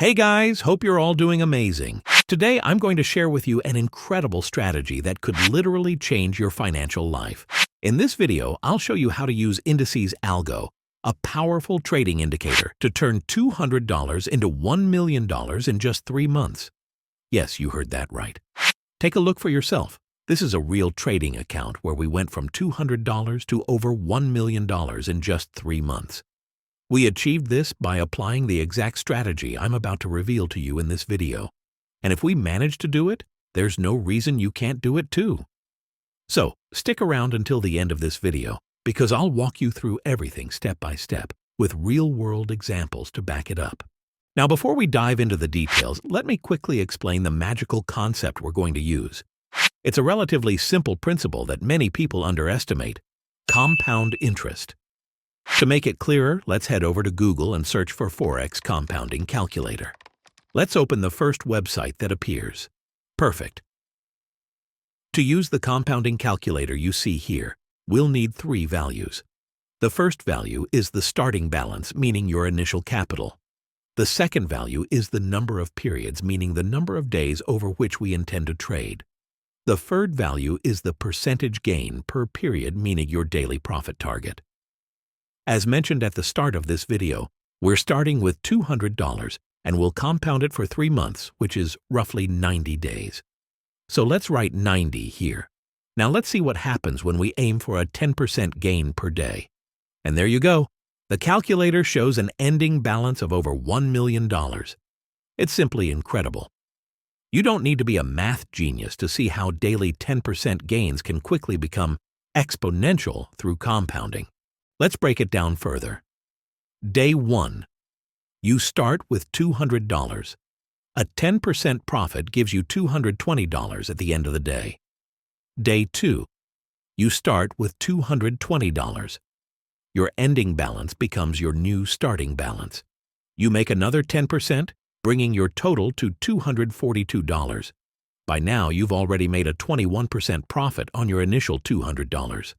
Hey guys, hope you're all doing amazing. Today I'm going to share with you an incredible strategy that could literally change your financial life. In this video, I'll show you how to use Indices Algo, a powerful trading indicator, to turn $200 into $1 million in just 3 months. Yes, you heard that right. Take a look for yourself. This is a real trading account where we went from $200 to over $1 million in just 3 months. We achieved this by applying the exact strategy I'm about to reveal to you in this video. And if we manage to do it, there's no reason you can't do it too. So, stick around until the end of this video, because I'll walk you through everything step by step, with real-world examples to back it up. Now, before we dive into the details, let me quickly explain the magical concept we're going to use. It's a relatively simple principle that many people underestimate: compound interest. To make it clearer, let's head over to Google and search for Forex compounding calculator. Let's open the first website that appears. Perfect. To use the compounding calculator you see here, we'll need 3 values. The first value is the starting balance, meaning your initial capital. The second value is the number of periods, meaning the number of days over which we intend to trade. The third value is the percentage gain per period, meaning your daily profit target. As mentioned at the start of this video, we're starting with $200 and we'll compound it for 3 months, which is roughly 90 days. So let's write 90 here. Now let's see what happens when we aim for a 10% gain per day. And there you go. The calculator shows an ending balance of over $1 million. It's simply incredible. You don't need to be a math genius to see how daily 10% gains can quickly become exponential through compounding. Let's break it down further. Day 1. You start with $200. A 10% profit gives you $220 at the end of the day. Day 2. You start with $220. Your ending balance becomes your new starting balance. You make another 10%, bringing your total to $242. By now, you've already made a 21% profit on your initial $200.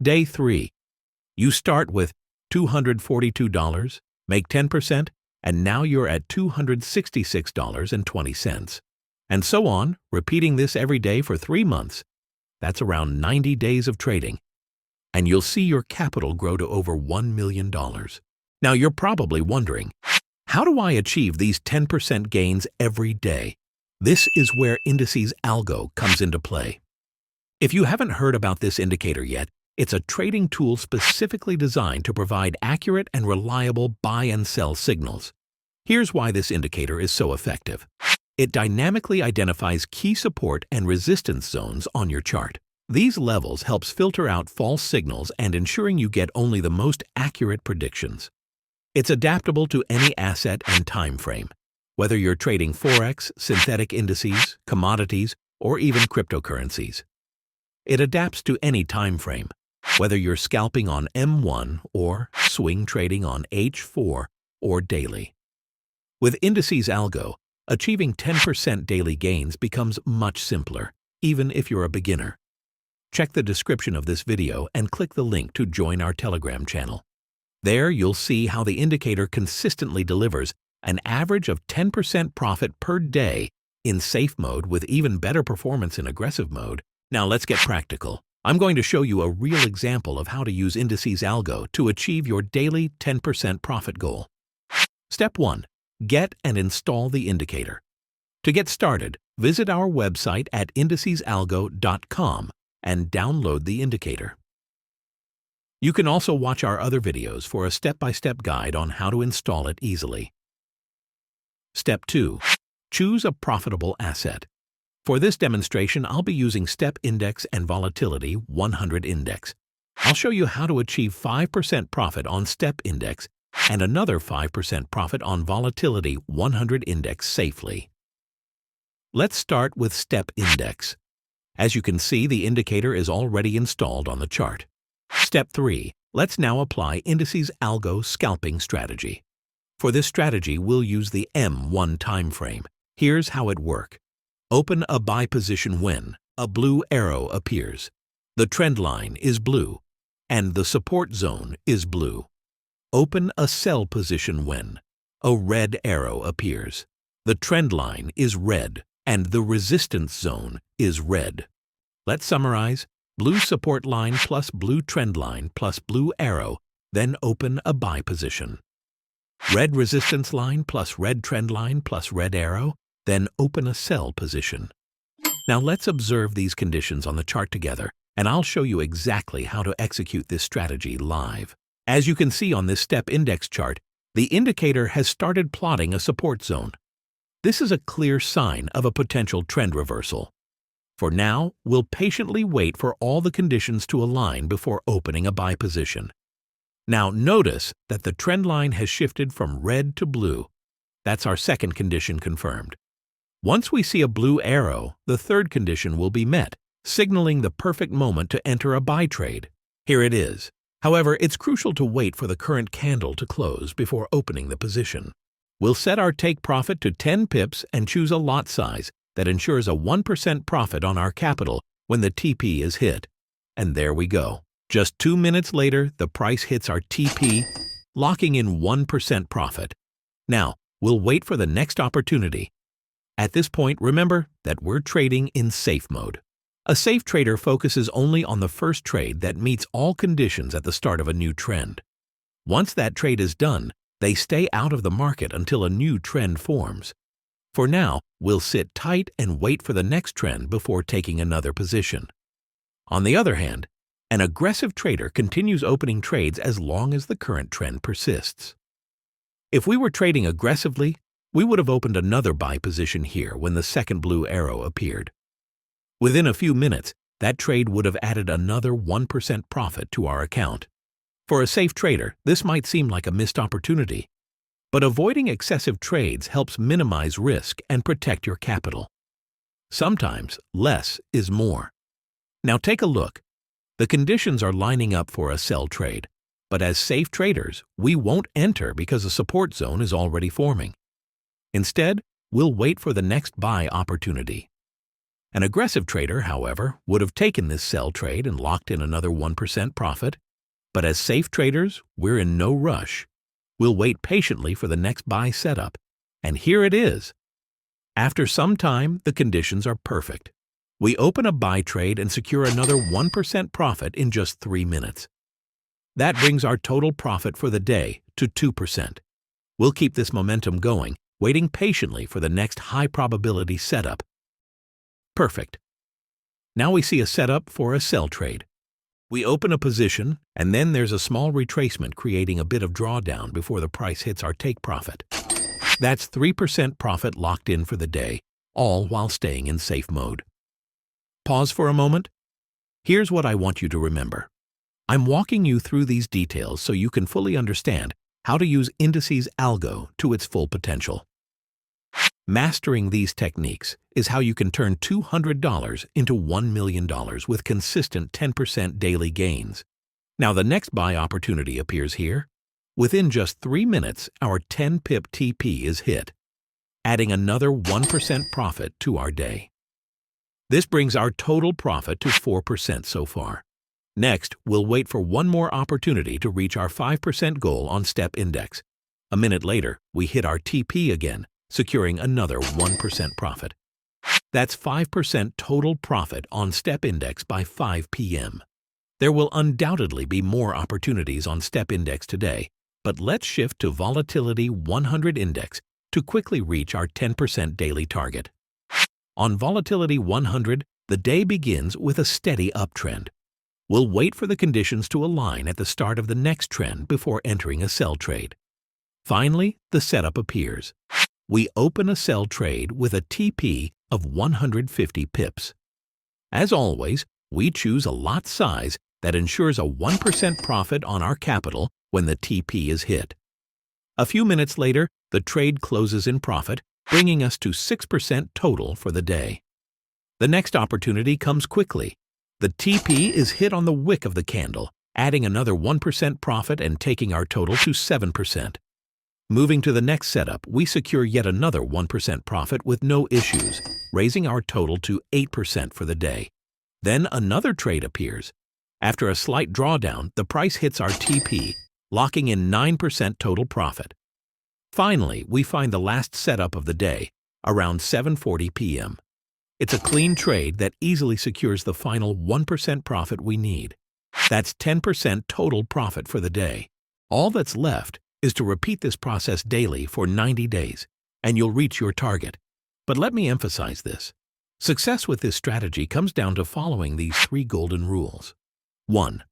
Day 3. You start with $242, make 10%, and now you're at $266.20. And so on, repeating this every day for 3 months. That's around 90 days of trading. And you'll see your capital grow to over $1 million. Now you're probably wondering, how do I achieve these 10% gains every day? This is where Indices Algo comes into play. If you haven't heard about this indicator yet, it's a trading tool specifically designed to provide accurate and reliable buy and sell signals. Here's why this indicator is so effective. It dynamically identifies key support and resistance zones on your chart. These levels helps filter out false signals and ensuring you get only the most accurate predictions. It's adaptable to any asset and time frame, whether you're trading Forex, synthetic indices, commodities, or even cryptocurrencies. It adapts to any time frame, whether you're scalping on M1 or swing trading on H4 or daily. With Indices Algo, achieving 10% daily gains becomes much simpler, even if you're a beginner. Check the description of this video and click the link to join our Telegram channel. There you'll see how the indicator consistently delivers an average of 10% profit per day in safe mode with even better performance in aggressive mode. Now let's get practical. I'm going to show you a real example of how to use Indices Algo to achieve your daily 10% profit goal. Step 1. Get and install the indicator. To get started, visit our website at indicesalgo.com and download the indicator. You can also watch our other videos for a step-by-step guide on how to install it easily. Step 2. Choose a profitable asset. For this demonstration, I'll be using Step Index and Volatility 100 Index. I'll show you how to achieve 5% profit on Step Index and another 5% profit on Volatility 100 Index safely. Let's start with Step Index. As you can see, the indicator is already installed on the chart. Step 3. Let's now apply Indices Algo scalping strategy. For this strategy, we'll use the M1 time frame. Here's how it works. Open a buy position when a blue arrow appears. The trend line is blue, and the support zone is blue. Open a sell position when a red arrow appears. The trend line is red, and the resistance zone is red. Let's summarize. Blue support line plus blue trend line plus blue arrow, then open a buy position. Red resistance line plus red trend line plus red arrow, then open a sell position. Now let's observe these conditions on the chart together, and I'll show you exactly how to execute this strategy live. As you can see on this step index chart, the indicator has started plotting a support zone. This is a clear sign of a potential trend reversal. For now, we'll patiently wait for all the conditions to align before opening a buy position. Now notice that the trend line has shifted from red to blue. That's our second condition confirmed. Once we see a blue arrow, the third condition will be met, signaling the perfect moment to enter a buy trade. Here it is. However, it's crucial to wait for the current candle to close before opening the position. We'll set our take profit to 10 pips and choose a lot size that ensures a 1% profit on our capital when the TP is hit. And there we go. Just 2 minutes later, the price hits our TP, locking in 1% profit. Now, we'll wait for the next opportunity. At this point, remember that we're trading in safe mode. A safe trader focuses only on the first trade that meets all conditions at the start of a new trend. Once that trade is done, they stay out of the market until a new trend forms. For now, we'll sit tight and wait for the next trend before taking another position. On the other hand, an aggressive trader continues opening trades as long as the current trend persists. If we were trading aggressively, we would have opened another buy position here when the second blue arrow appeared. Within a few minutes, that trade would have added another 1% profit to our account. For a safe trader, this might seem like a missed opportunity, but avoiding excessive trades helps minimize risk and protect your capital. Sometimes less is more. Now take a look. The conditions are lining up for a sell trade, but as safe traders, we won't enter because a support zone is already forming. Instead, we'll wait for the next buy opportunity. An aggressive trader, however, would have taken this sell trade and locked in another 1% profit, but as safe traders, we're in no rush. We'll wait patiently for the next buy setup, and here it is. After some time, the conditions are perfect. We open a buy trade and secure another 1% profit in just 3 minutes. That brings our total profit for the day to 2%. We'll keep this momentum going, waiting patiently for the next high probability setup. Perfect. Now we see a setup for a sell trade. We open a position, and then there's a small retracement creating a bit of drawdown before the price hits our take profit. That's 3% profit locked in for the day, all while staying in safe mode. Pause for a moment. Here's what I want you to remember. I'm walking you through these details so you can fully understand how to use Indices Algo to its full potential. Mastering these techniques is how you can turn $200 into $1 million with consistent 10% daily gains. Now the next buy opportunity appears here. Within just 3 minutes, our 10-pip TP is hit, adding another 1% profit to our day. This brings our total profit to 4% so far. Next, we'll wait for one more opportunity to reach our 5% goal on step index. A minute later, we hit our TP again, securing another 1% profit. That's 5% total profit on step index by 5 p.m. There will undoubtedly be more opportunities on step index today, but let's shift to Volatility 100 index to quickly reach our 10% daily target. On Volatility 100, the day begins with a steady uptrend. We'll wait for the conditions to align at the start of the next trend before entering a sell trade. Finally, the setup appears. We open a sell trade with a TP of 150 pips. As always, we choose a lot size that ensures a 1% profit on our capital when the TP is hit. A few minutes later, the trade closes in profit, bringing us to 6% total for the day. The next opportunity comes quickly. The TP is hit on the wick of the candle, adding another 1% profit and taking our total to 7%. Moving to the next setup, we secure yet another 1% profit with no issues, raising our total to 8% for the day. Then another trade appears. After a slight drawdown, the price hits our TP, locking in 9% total profit. Finally, we find the last setup of the day, around 7:40 p.m. It's a clean trade that easily secures the final 1% profit we need. That's 10% total profit for the day. All that's left is to repeat this process daily for 90 days, and you'll reach your target. But let me emphasize this. Success with this strategy comes down to following these 3 golden rules. 1.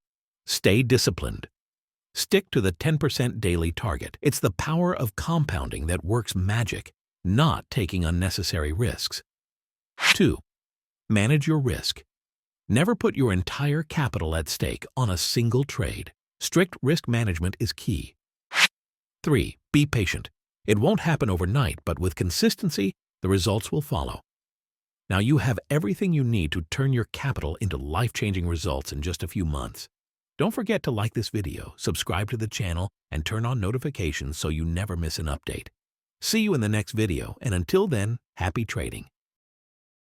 Stay disciplined. Stick to the 10% daily target. It's the power of compounding that works magic, not taking unnecessary risks. 2. Manage your risk. Never put your entire capital at stake on a single trade. Strict risk management is key. 3. Be patient. It won't happen overnight, but with consistency, the results will follow. Now you have everything you need to turn your capital into life-changing results in just a few months. Don't forget to like this video, subscribe to the channel, and turn on notifications so you never miss an update. See you in the next video, and until then, happy trading.